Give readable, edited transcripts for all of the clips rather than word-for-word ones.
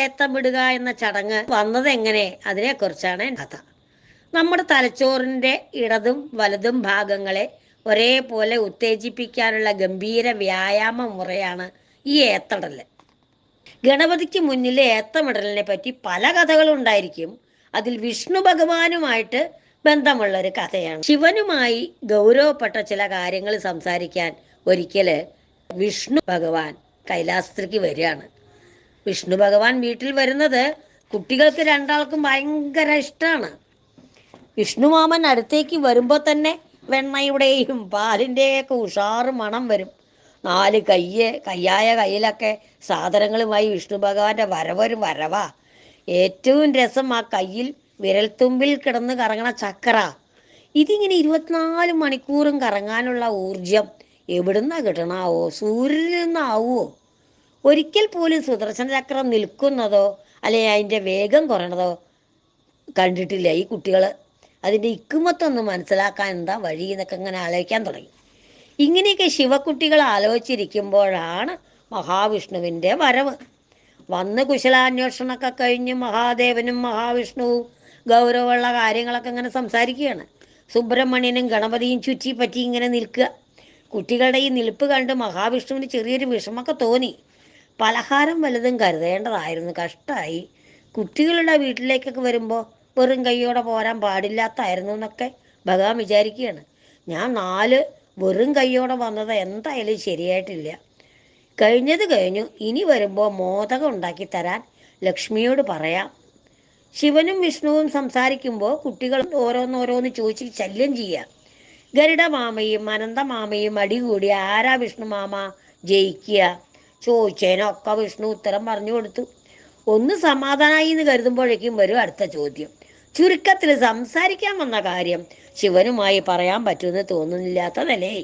ഏത്തമിടുക എന്ന ചടങ്ങ് വന്നത് എങ്ങനെ, അതിനെക്കുറിച്ചാണ് കഥ. നമ്മുടെ തലച്ചോറിന്റെ ഇടതും വലതും ഭാഗങ്ങളെ ഒരേപോലെ ഉത്തേജിപ്പിക്കാനുള്ള ഗംഭീര വ്യായാമ മുറയാണ് ഈ ഏത്തടല്. ഗണപതിക്ക് മുന്നിലെ ഏത്തമിടലിനെ പറ്റി പല കഥകളുണ്ടായിരിക്കും. അതിൽ വിഷ്ണു ഭഗവാനുമായിട്ട് ബന്ധമുള്ളൊരു കഥയാണ്. ശിവനുമായി ഗൗരവപ്പെട്ട ചില കാര്യങ്ങൾ സംസാരിക്കാൻ ഒരിക്കല് വിഷ്ണു ഭഗവാൻ കൈലാസത്തിലേക്ക് വരികയാണ്. വിഷ്ണു ഭഗവാൻ വീട്ടിൽ വരുന്നത് കുട്ടികൾക്ക് രണ്ടാൾക്കും ഭയങ്കര ഇഷ്ടമാണ്. വിഷ്ണുമാമൻ അടുത്തേക്ക് വരുമ്പോൾ തന്നെ വെണ്ണയുടെയും പാലിൻ്റെയൊക്കെ ഉഷാറ് മണം വരും. കയ്യായ കയ്യിലൊക്കെ സാധനങ്ങളുമായി വിഷ്ണു ഭഗവാന്റെ വരവൊരു വരവാ. ഏറ്റവും രസം ആ കയ്യിൽ വിരൽത്തുമ്പിൽ കിടന്ന് കറങ്ങണ ചക്ര. ഇതിങ്ങനെ 24 മണിക്കൂറും കറങ്ങാനുള്ള ഊർജം എവിടുന്നാ കിട്ടണാവോ? സൂര്യനിൽ നിന്നാവോ? ഒരിക്കൽ പോലും സുദർശന ചക്രം നിൽക്കുന്നതോ അല്ലെങ്കിൽ അതിൻ്റെ വേഗം കുറയണതോ കണ്ടിട്ടില്ല ഈ കുട്ടികൾ. അതിൻ്റെ ഇക്കുമത്തൊന്നും മനസ്സിലാക്കാൻ എന്താ വഴി എന്നൊക്കെ ഇങ്ങനെ ആലോചിക്കാൻ തുടങ്ങി. ഇങ്ങനെയൊക്കെ ശിവക്കുട്ടികൾ ആലോചിച്ചിരിക്കുമ്പോഴാണ് മഹാവിഷ്ണുവിൻ്റെ വരവ്. വന്ന് കുശലാന്വേഷണമൊക്കെ കഴിഞ്ഞ് മഹാദേവനും മഹാവിഷ്ണുവും ഗൗരവമുള്ള കാര്യങ്ങളൊക്കെ ഇങ്ങനെ സംസാരിക്കുകയാണ്. സുബ്രഹ്മണ്യനും ഗണപതിയും ചുറ്റിപ്പറ്റി ഇങ്ങനെ നിൽക്കുക. കുട്ടികളുടെ ഈ നിൽപ്പ് കണ്ട് മഹാവിഷ്ണുവിന് ചെറിയൊരു വിഷമമൊക്കെ തോന്നി. പലഹാരം വലുതും കരുതേണ്ടതായിരുന്നു, കഷ്ടമായി. കുട്ടികളുടെ വീട്ടിലേക്കൊക്കെ വരുമ്പോൾ വെറും കൈയോടെ പോരാൻ പാടില്ലാത്തായിരുന്നു എന്നൊക്കെ ഭഗവാൻ വിചാരിക്കുകയാണ്. ഞാൻ 4 വെറും കൈയോടെ വന്നത് എന്തായാലും ശരിയായിട്ടില്ല. കഴിഞ്ഞത് കഴിഞ്ഞു. ഇനി വരുമ്പോൾ മോദകം ഉണ്ടാക്കി തരാൻ ലക്ഷ്മിയോട് പറയാം. ശിവനും വിഷ്ണുവും സംസാരിക്കുമ്പോൾ കുട്ടികൾ ഓരോന്നോരോന്ന് ചോദിച്ച് ശല്യം ചെയ്യുക. ഗരുഡമാമയും അനന്തമാമയും അടികൂടി ആരാ വിഷ്ണു മാമ ജയിക്കുക ചോദിച്ചതിനൊക്കെ വിഷ്ണു ഉത്തരം പറഞ്ഞു കൊടുത്തു. ഒന്ന് സമാധാനമായി എന്ന് കരുതുമ്പോഴേക്കും വരും അടുത്ത ചോദ്യം. ചുരുക്കത്തിൽ സംസാരിക്കാൻ വന്ന കാര്യം ശിവനുമായി പറയാൻ പറ്റുമെന്ന് തോന്നുന്നില്ലാത്തതല്ലേ.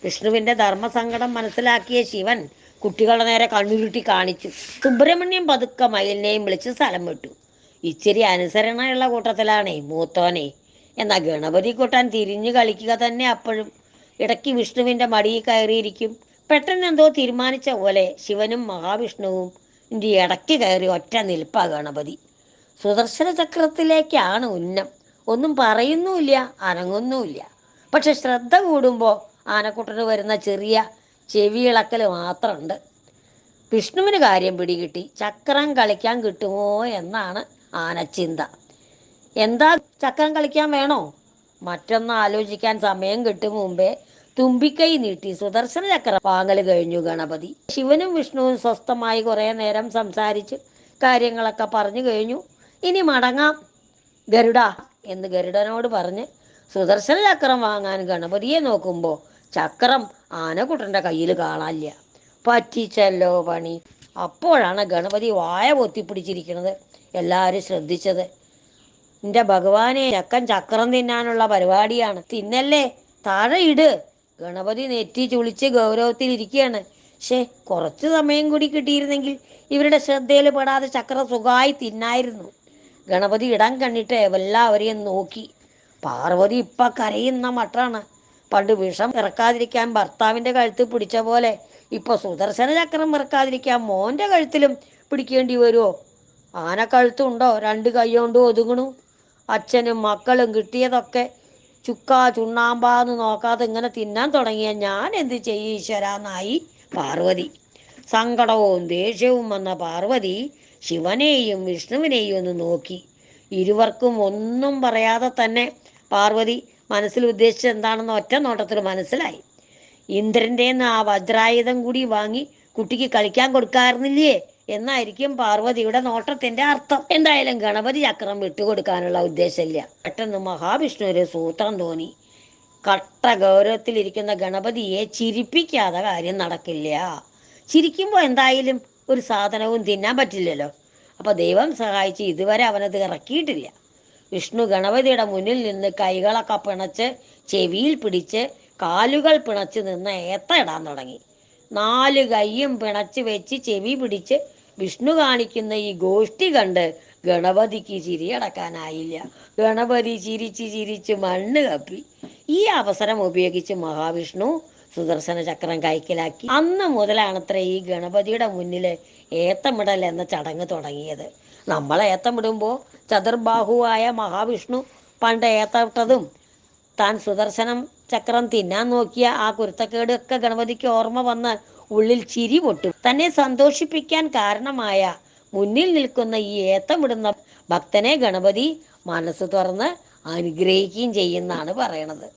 വിഷ്ണുവിൻ്റെ ധർമ്മസങ്കടം മനസ്സിലാക്കിയ ശിവൻ കുട്ടികളുടെ നേരെ കണ്ണുരുട്ടി കാണിച്ചു. സുബ്രഹ്മണ്യം പതുക്കെ മയിലിനെയും വിളിച്ച് സ്ഥലം വിട്ടു. ഇച്ചിരി അനുസരണയുള്ള കൂട്ടത്തിലാണേ മൂത്തോനെ. എന്നാൽ ഗണപതി കൂട്ടാൻ തിരിഞ്ഞു കളിക്കുക തന്നെ അപ്പോഴും. ഇടയ്ക്ക് വിഷ്ണുവിൻ്റെ മടിയിൽ കയറിയിരിക്കും. പെട്ടെന്ന് എന്തോ തീരുമാനിച്ച പോലെ ശിവനും മഹാവിഷ്ണുവും ഇടയ്ക്ക് കയറി ഒറ്റ നിൽപ്പാ ഗണപതി. സുദർശന ചക്രത്തിലേക്കാണ് ഉന്നം. ഒന്നും പറയുന്നുമില്ല, അനങ്ങുന്നുമില്ല. പക്ഷെ ശ്രദ്ധ കൂടുമ്പോൾ ആനക്കുട്ടന് വരുന്ന ചെറിയ ചെവിയിളക്കൽ മാത്രമുണ്ട്. വിഷ്ണുവിന് കാര്യം പിടികിട്ടി. ചക്രം കളിക്കാൻ കിട്ടുമോ എന്നാണ് ആനച്ചിന്ത. എന്താ ചക്രം കളിക്കാൻ വേണോ? മറ്റൊന്ന് ആലോചിക്കാൻ സമയം കിട്ടും മുമ്പേ തുമ്പിക്കൈ നീട്ടി സുദർശന ചക്രം വാങ്ങൽ കഴിഞ്ഞു ഗണപതി. ശിവനും വിഷ്ണുവും സ്വസ്ഥമായി കുറേ നേരം സംസാരിച്ച് കാര്യങ്ങളൊക്കെ പറഞ്ഞു കഴിഞ്ഞു. ഇനി മടങ്ങാം ഗരുഡ എന്ന് ഗരുഡനോട് പറഞ്ഞ് സുദർശന ചക്രം വാങ്ങാൻ ഗണപതിയെ നോക്കുമ്പോൾ ചക്രം ആനക്കുട്ടൻ്റെ കയ്യിൽ കാണാനില്ല. പറ്റിച്ചല്ലോ പണി. അപ്പോഴാണ് ഗണപതി വായ പൊത്തിപ്പിടിച്ചിരിക്കുന്നത് എല്ലാവരും ശ്രദ്ധിച്ചത്. എൻ്റെ ഭഗവാനെ, ചക്കൻ ചക്രം തിന്നാനുള്ള പരിപാടിയാണ്. തിന്നല്ലേ, താഴെ ഇട്. ഗണപതി നെറ്റി ചുളിച്ച് ഗൗരവത്തിലിരിക്കുകയാണ്. കുറച്ച് സമയം കൂടി കിട്ടിയിരുന്നെങ്കിൽ ഇവരുടെ ശ്രദ്ധയിൽ പെടാതെ ചക്രം സുഖമായി തിന്നായിരുന്നു. ഗണപതി ഇടം കണ്ടിട്ട് എല്ലാവരെയും നോക്കി. പാർവതി ഇപ്പം കരയുന്ന മട്ടാണ്. പണ്ട് വിഷം ഇറക്കാതിരിക്കാൻ ഭർത്താവിൻ്റെ കഴുത്ത് പിടിച്ച പോലെ ഇപ്പോൾ സുദർശന ചക്രം ഇറക്കാതിരിക്കാൻ മോൻ്റെ കഴുത്തിലും പിടിക്കേണ്ടി വരുമോ? ആനക്കഴുത്തുണ്ടോ 2 കൈ കൊണ്ട് ഒതുങ്ങണു. അച്ഛനും മക്കളും കിട്ടിയതൊക്കെ ചുണ്ണാമ്പാന്ന് നോക്കാതെ ഇങ്ങനെ തിന്നാൻ തുടങ്ങിയ ഞാൻ എന്ത് ചെയ്യും ഈശ്വരാന്നായി പാർവതി. സങ്കടവും ദേഷ്യവും വന്ന പാർവതി ശിവനെയും വിഷ്ണുവിനെയും ഒന്ന് നോക്കി. ഇരുവർക്കും ഒന്നും പറയാതെ തന്നെ പാർവതി മനസ്സിൽ ഉദ്ദേശിച്ചത് എന്താണെന്ന് ഒറ്റ നോട്ടത്തിൽ മനസ്സിലായി. ഇന്ദ്രൻ്റെ ആ വജ്രായുധം കൂടി വാങ്ങി കുട്ടിക്ക് കളിക്കാൻ കൊടുക്കാറുന്നില്ലേ എന്നായിരിക്കും പാർവതിയുടെ നോട്ടത്തിന്റെ അർത്ഥം. എന്തായാലും ഗണപതി ചക്രം വിട്ടുകൊടുക്കാനുള്ള ഉദ്ദേശമില്ല. പെട്ടെന്ന് മഹാവിഷ്ണു ഒരു സൂത്രം തോന്നി. കട്ട ഗൗരവത്തിലിരിക്കുന്ന ഗണപതിയെ ചിരിപ്പിക്കാതെ കാര്യം നടക്കില്ല. ചിരിക്കുമ്പോൾ എന്തായാലും ഒരു സാധനവും തിന്നാൻ പറ്റില്ലല്ലോ. അപ്പൊ ദൈവം സഹായിച്ച് ഇതുവരെ അവനത് ഇറക്കിയിട്ടില്ല. വിഷ്ണു ഗണപതിയുടെ മുന്നിൽ നിന്ന് കൈകളൊക്കെ പിണച്ച് ചെവിയിൽ പിടിച്ച് കാലുകൾ പിണച്ച് നിന്ന് ഏത്ത ഇടാൻ തുടങ്ങി. 4 കൈയും പിണച്ച് വെച്ച് ചെവി പിടിച്ച് വിഷ്ണു കാണിക്കുന്ന ഈ ഗോഷ്ടി കണ്ട് ഗണപതിക്ക് ചിരിയടക്കാനായില്ല. ഗണപതി ചിരിച്ച് ചിരിച്ച് മണ്ണ് കപ്പി. ഈ അവസരം ഉപയോഗിച്ച് മഹാവിഷ്ണു സുദർശന ചക്രം കൈക്കലാക്കി. അന്ന് മുതലാണത്ര ഈ ഗണപതിയുടെ മുന്നിൽ ഏത്തമിടൽ എന്ന ചടങ്ങ് തുടങ്ങിയത്. നമ്മൾ ഏത്തമിടുമ്പോൾ ചതുർബാഹുവായ മഹാവിഷ്ണു പണ്ട് ഏത്തമിട്ടതും താൻ സുദർശനം ചക്രം തിന്നാൻ നോക്കിയ ആ കുരുത്തക്കേടൊക്കെ ഗണപതിക്ക് ഓർമ്മ വന്ന് ഉള്ളിൽ ചിരി പൊട്ടും. തന്നെ സന്തോഷിപ്പിക്കാൻ കാരണമായ മുന്നിൽ നിൽക്കുന്ന ഈ ഏത്തമിടുന്ന ഭക്തനെ ഗണപതി മനസ്സ് തുറന്ന് അനുഗ്രഹിക്കുകയും ചെയ്യുന്നാണ് പറയണത്.